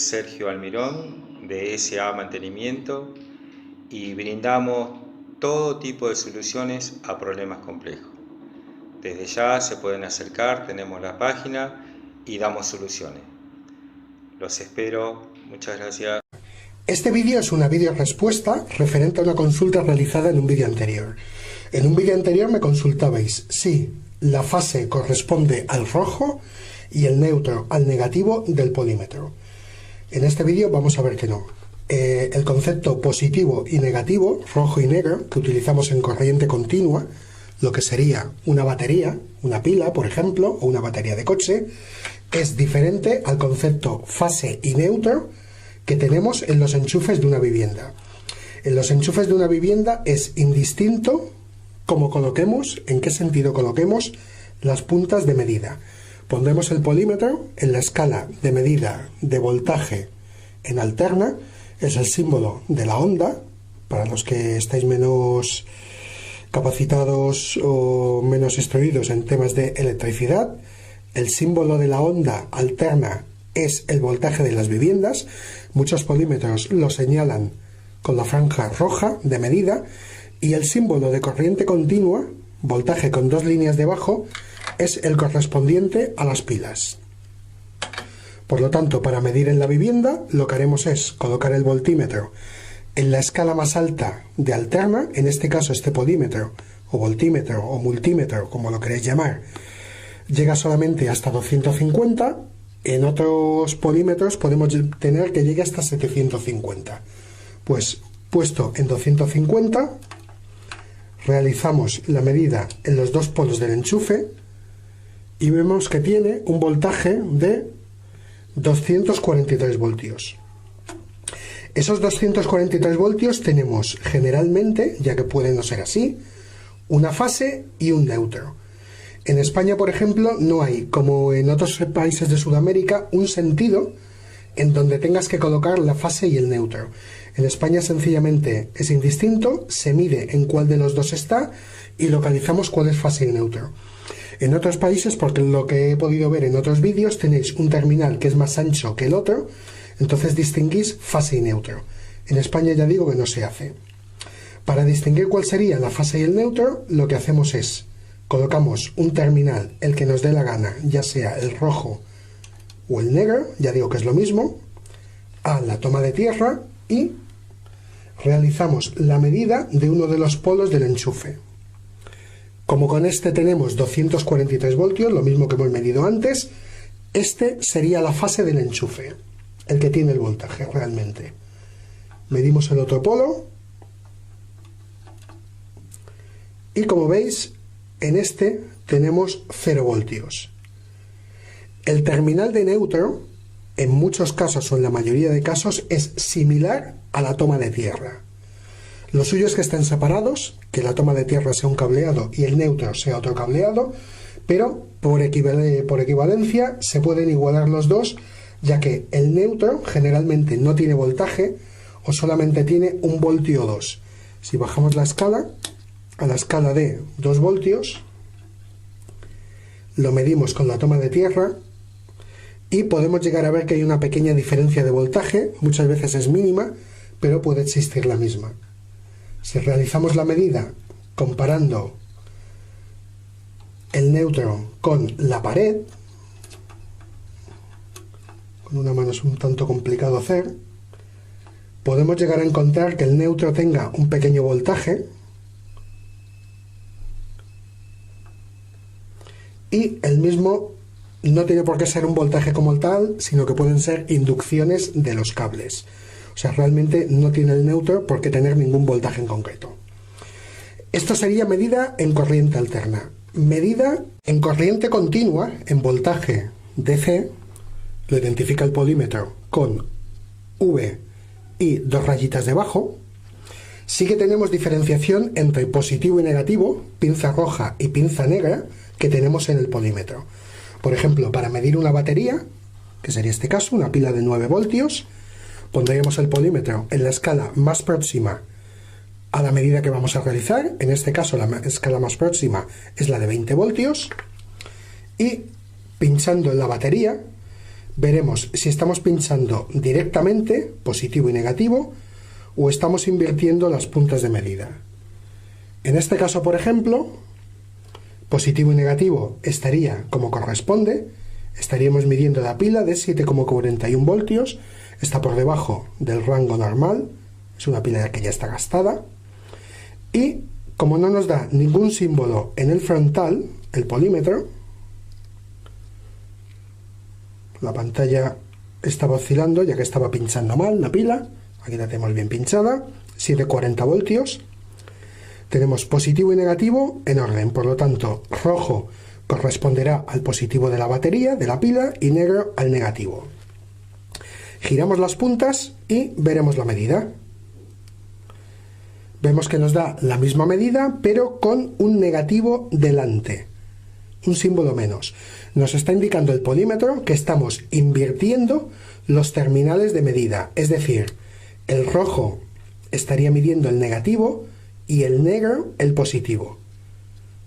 Sergio Almirón de SA Mantenimiento y brindamos todo tipo de soluciones a problemas complejos. Desde ya se pueden acercar, tenemos la página y damos soluciones. Los espero, muchas gracias. Este vídeo es una vídeo respuesta referente a una consulta realizada en un vídeo anterior. En un vídeo anterior me consultabais si la fase corresponde al rojo y el neutro al negativo del polímetro. En este vídeo vamos a ver que no. El concepto positivo y negativo, rojo y negro, que utilizamos en corriente continua, lo que sería una batería, una pila, por ejemplo, o una batería de coche, es diferente al concepto fase y neutro que tenemos en los enchufes de una vivienda. En los enchufes de una vivienda es indistinto cómo coloquemos, en qué sentido coloquemos las puntas de medida. Pondremos el polímetro en la escala de medida de voltaje en alterna, es el símbolo de la onda, para los que estáis menos capacitados o menos instruidos en temas de electricidad. El símbolo de la onda alterna es el voltaje de las viviendas. Muchos polímetros lo señalan con la franja roja de medida, y el símbolo de corriente continua, voltaje con dos líneas debajo, es el correspondiente a las pilas. Por lo tanto, para medir en la vivienda, lo que haremos es colocar el voltímetro en la escala más alta de alterna, en este caso este polímetro, o voltímetro, o multímetro, como lo queréis llamar, llega solamente hasta 250, en otros polímetros podemos tener que llegue hasta 750. Pues puesto en 250, realizamos la medida en los dos polos del enchufe y vemos que tiene un voltaje de 243 voltios. Esos 243 voltios tenemos generalmente, ya que puede no ser así, una fase y un neutro. En España, por ejemplo, no hay, como en otros países de Sudamérica, un sentido en donde tengas que colocar la fase y el neutro. En España sencillamente es indistinto, se mide en cuál de los dos está y localizamos cuál es fase y neutro. En otros países, porque lo que he podido ver en otros vídeos, tenéis un terminal que es más ancho que el otro, entonces distinguís fase y neutro. En España ya digo que no se hace. Para distinguir cuál sería la fase y el neutro, lo que hacemos es colocamos un terminal, el que nos dé la gana, ya sea el rojo o el negro, ya digo que es lo mismo, a la toma de tierra y realizamos la medida de uno de los polos del enchufe. Como con este tenemos 243 voltios, lo mismo que hemos medido antes, este sería la fase del enchufe, el que tiene el voltaje realmente. Medimos el otro polo y como veis, en este tenemos 0 voltios. El terminal de neutro, en muchos casos o en la mayoría de casos, es similar a la toma de tierra. Lo suyo es que estén separados, que la toma de tierra sea un cableado y el neutro sea otro cableado, pero por equivalencia se pueden igualar los dos, ya que el neutro generalmente no tiene voltaje o solamente tiene 1 voltio o 2. Si bajamos la escala a la escala de 2 voltios, lo medimos con la toma de tierra y podemos llegar a ver que hay una pequeña diferencia de voltaje, muchas veces es mínima, pero puede existir la misma. Si realizamos la medida comparando el neutro con la pared, con una mano es un tanto complicado hacer, podemos llegar a encontrar que el neutro tenga un pequeño voltaje y el mismo no tiene por qué ser un voltaje como tal, sino que pueden ser inducciones de los cables. O sea, realmente no tiene el neutro por qué tener ningún voltaje en concreto. Esto sería medida en corriente alterna. Medida en corriente continua, en voltaje DC, lo identifica el polímetro con V y 2 rayitas debajo. Sí que tenemos diferenciación entre positivo y negativo, pinza roja y pinza negra, que tenemos en el polímetro. Por ejemplo, para medir una batería, que sería este caso, una pila de 9 voltios, pondríamos el polímetro en la escala más próxima a la medida que vamos a realizar. En este caso la escala más próxima es la de 20 voltios y pinchando en la batería veremos si estamos pinchando directamente, positivo y negativo, o estamos invirtiendo las puntas de medida. En este caso, por ejemplo, positivo y negativo estaría como corresponde, estaríamos midiendo la pila de 7,41 voltios, está por debajo del rango normal, es una pila que ya está gastada, y como no nos da ningún símbolo en el frontal, el polímetro, la pantalla estaba oscilando ya que estaba pinchando mal la pila, aquí la tenemos bien pinchada, 7,40 voltios, tenemos positivo y negativo en orden, por lo tanto rojo corresponderá al positivo de la batería, de la pila, y negro al negativo. Giramos las puntas y veremos la medida. Vemos que nos da la misma medida, pero con un negativo delante, un símbolo menos. Nos está indicando el polímetro que estamos invirtiendo los terminales de medida, es decir, el rojo estaría midiendo el negativo y el negro el positivo.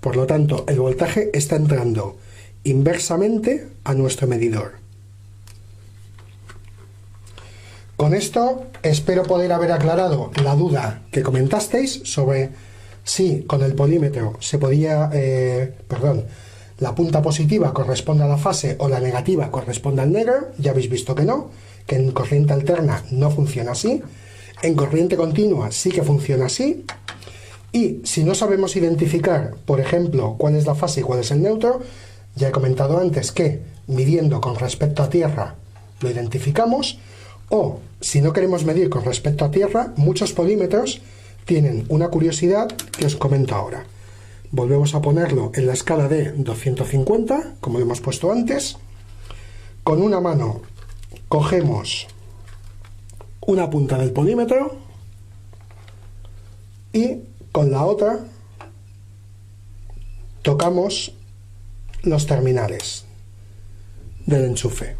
Por lo tanto, el voltaje está entrando inversamente a nuestro medidor. Con esto espero poder haber aclarado la duda que comentasteis sobre si con el polímetro se podía, la punta positiva corresponde a la fase o la negativa corresponde al negro. Ya habéis visto que no, que en corriente alterna no funciona así, en corriente continua sí que funciona así, y si no sabemos identificar, por ejemplo, cuál es la fase y cuál es el neutro, ya he comentado antes que midiendo con respecto a tierra lo identificamos, o si no queremos medir con respecto a tierra, muchos polímetros tienen una curiosidad que os comento ahora. Volvemos a ponerlo en la escala de 250, como lo hemos puesto antes. Con una mano cogemos una punta del polímetro y con la otra tocamos los terminales del enchufe.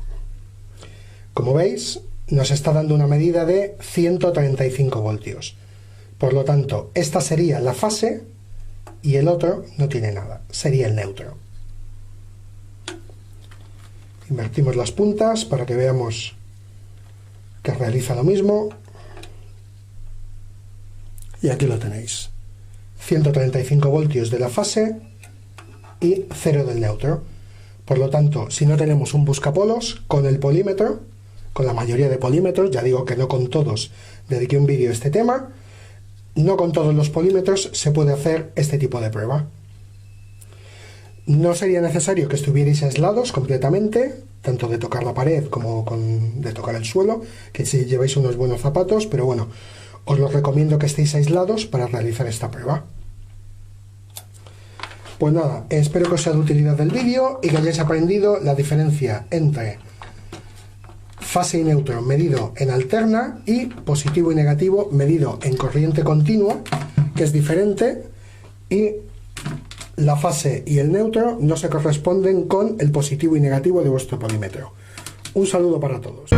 Como veis, nos está dando una medida de 135 voltios. Por lo tanto, esta sería la fase y el otro no tiene nada, sería el neutro. Invertimos las puntas para que veamos que realiza lo mismo. Y aquí lo tenéis. 135 voltios de la fase y 0 del neutro. Por lo tanto, si no tenemos un buscapolos, con el polímetro, con la mayoría de polímetros, ya digo que no con todos, dediqué un vídeo a este tema, no con todos los polímetros se puede hacer este tipo de prueba. No sería necesario que estuvierais aislados completamente, tanto de tocar la pared como de tocar el suelo, que si lleváis unos buenos zapatos, pero bueno, os lo recomiendo que estéis aislados para realizar esta prueba. Pues nada, espero que os sea de utilidad el vídeo y que hayáis aprendido la diferencia entre fase y neutro medido en alterna y positivo y negativo medido en corriente continua, que es diferente, y la fase y el neutro no se corresponden con el positivo y negativo de vuestro polímetro. Un saludo para todos.